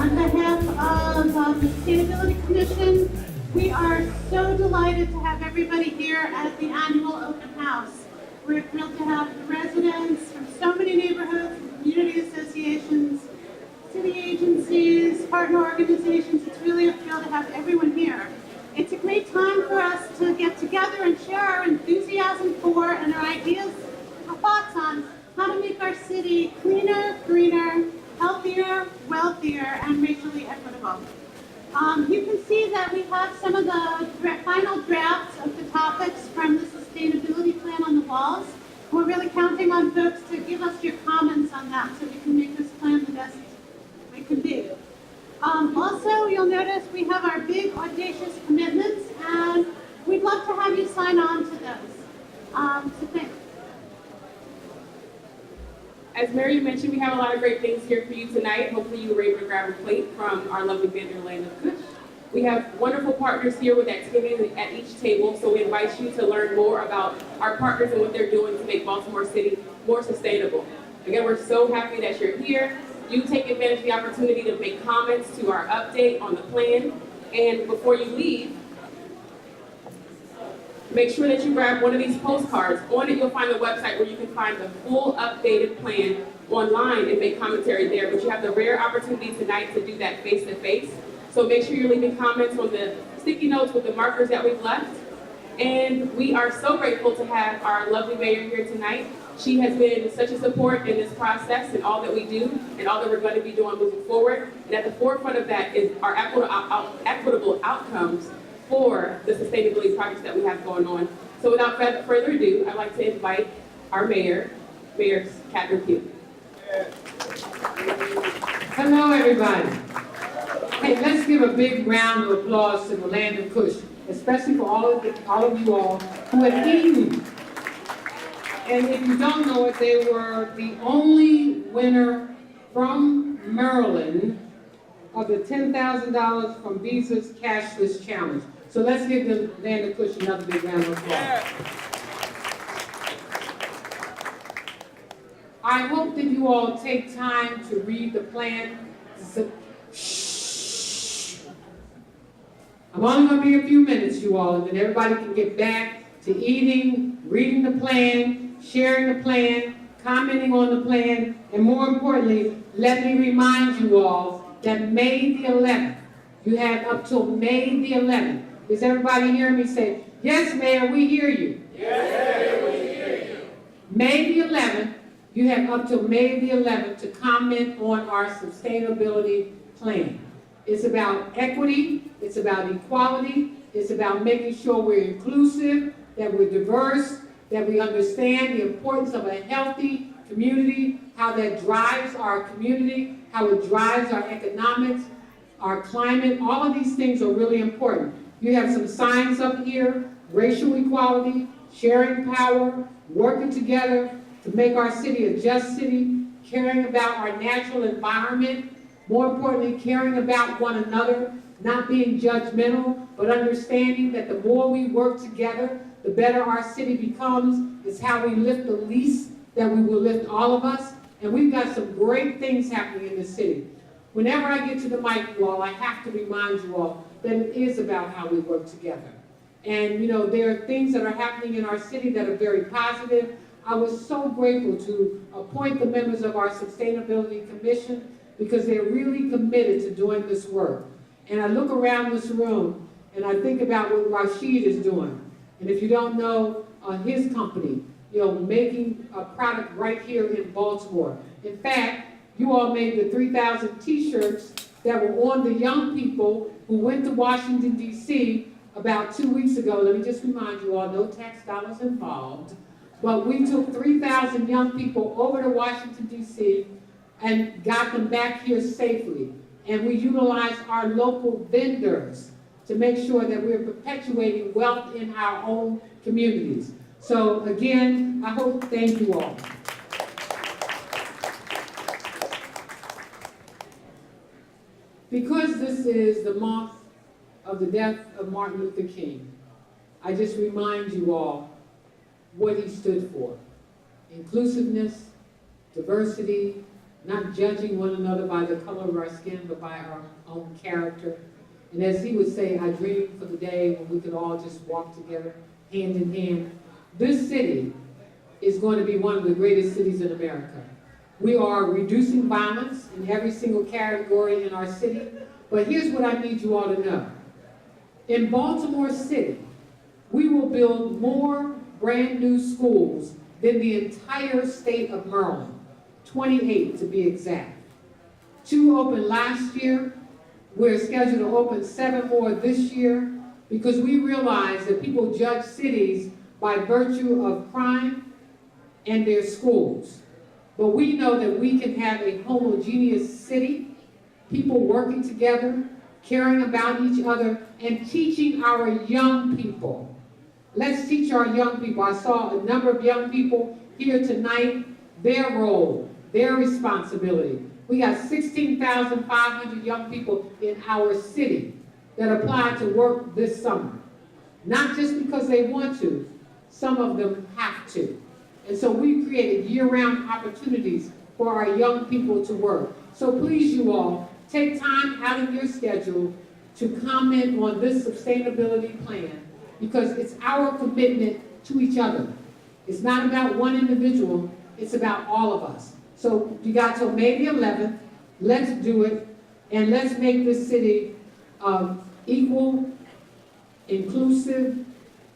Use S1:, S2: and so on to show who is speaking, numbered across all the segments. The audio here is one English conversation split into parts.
S1: On behalf of the Sustainability Commission, we are so delighted to have everybody here at the annual open house. We're thrilled to have the residents from so many neighborhoods, community associations, city agencies, partner organizations. It's really a thrill to have everyone here. It's a great time for us to get together and share our enthusiasm for and our ideas, our thoughts on how to make our city cleaner, greener, healthier, wealthier, and racially equitable. You can see that we have some of the final drafts of the topics from the sustainability plan on the walls. We're really counting on folks to give us your comments on that so we can make this plan the best we can be. Also, you'll notice we have our big audacious commitments, and we'd love to have you sign on to those. So thanks.
S2: As Mary mentioned, we have a lot of great things here for you tonight. Hopefully you were able to grab a plate from our lovely vendor, Land of Kush. We have wonderful partners here with activities at each table, so we invite you to learn more about our partners and what they're doing to make Baltimore City more sustainable. Again, we're so happy that you're here. You take advantage of the opportunity to make comments to our update on the plan. And before you leave, make sure that you grab one of these postcards. On it, you'll find the website where you can find the full updated plan online and make commentary there. But you have the rare opportunity tonight to do that face-to-face. So make sure you're leaving comments on the sticky notes with the markers that we've left. And we are so grateful to have our lovely mayor here tonight. She has been such a support in this process and all that we do and all that we're going to be doing moving forward. And at the forefront of that is our equitable outcomes for the sustainability projects that we have going on. So without further ado, I'd like to invite our Mayor Catherine Pugh.
S3: Hello, everybody. Hey, let's give a big round of applause to the Land of Kush, especially for all of you all who have eaten. And if you don't know it, they were the only winner from Maryland of the $10,000 from Visa's Cashless Challenge. So let's give the Land of Kush another big round of applause. Yeah. I hope that you all take time to read the plan. Shh. I'm only going to be a few minutes, you all, and then everybody can get back to eating, reading the plan, sharing the plan, commenting on the plan, and more importantly, let me remind you all that May the 11th, you have up till May the 11th. Is everybody hearing me say, yes, Mayor, we hear you? Yes, Mayor, we hear you. May the 11th, you have up till May the 11th to comment on our sustainability plan. It's about equity, it's about equality, it's about making sure we're inclusive, that we're diverse, that we understand the importance of a healthy community, how that drives our community, how it drives our economics, our climate. All of these things are really important. You have some signs up here: racial equality, sharing power, working together to make our city a just city, caring about our natural environment, more importantly, caring about one another, not being judgmental, but understanding that the more we work together, the better our city becomes. It's how we lift the least that we will lift all of us. And we've got some great things happening in the city. Whenever I get to the mic, you all, I have to remind you all that it is about how we work together. And you know, there are things that are happening in our city that are very positive. I was so grateful to appoint the members of our Sustainability Commission because they're really committed to doing this work. And I look around this room and I think about what Rashid is doing. And if you don't know, his company, you know, making a product right here in Baltimore. In fact, you all made the 3,000 t-shirts that were on the young people who went to Washington, D.C. about 2 weeks ago. Let me just remind you all, no tax dollars involved. But we took 3,000 young people over to Washington, D.C. and got them back here safely. And we utilized our local vendors to make sure that we're perpetuating wealth in our own communities. So again, I hope, thank you all. Because this is the month of the death of Martin Luther King, I just remind you all what he stood for: inclusiveness, diversity, not judging one another by the color of our skin, but by our own character. And as he would say, I dream for the day when we could all just walk together, hand in hand. This city is going to be one of the greatest cities in America. We are reducing violence in every single category in our city. But here's what I need you all to know. In Baltimore City, we will build more brand new schools than the entire state of Maryland, 28 to be exact. 2 opened last year. We're scheduled to open 7 more this year because we realize that people judge cities by virtue of crime and their schools. But we know that we can have a homogeneous city, people working together, caring about each other, and teaching our young people. Let's teach our young people. I saw a number of young people here tonight, their role, their responsibility. We got 16,500 young people in our city that applied to work this summer. Not just because they want to, some of them have to. And so we created year-round opportunities for our young people to work. So please, you all, take time out of your schedule to comment on this sustainability plan because it's our commitment to each other. It's not about one individual, it's about all of us. So you got till May the 11th, let's do it, and let's make this city equal, inclusive.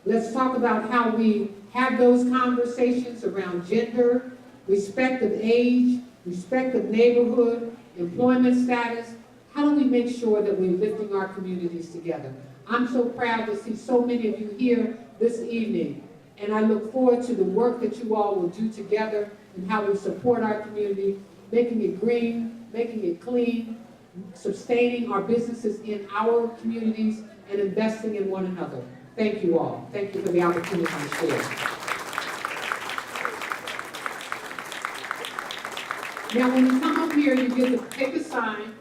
S3: Let's talk about how we have those conversations around gender, respect of age, respect of neighborhood, employment status. How do we make sure that we're lifting our communities together? I'm so proud to see so many of you here this evening, and I look forward to the work that you all will do together and how we support our community, making it green, making it clean, sustaining our businesses in our communities, and investing in one another. Thank you all. Thank you for the opportunity to share. Now, when you come up here, you get to take a sign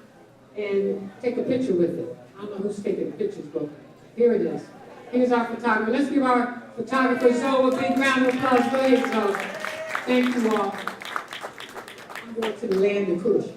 S3: and take a picture with it. I don't know who's taking pictures, but here it is. Here's our photographer. Let's give our photographer Zoe a big round of applause. Go ahead, Zoe. Thank you all. I'm going to the land of Kush.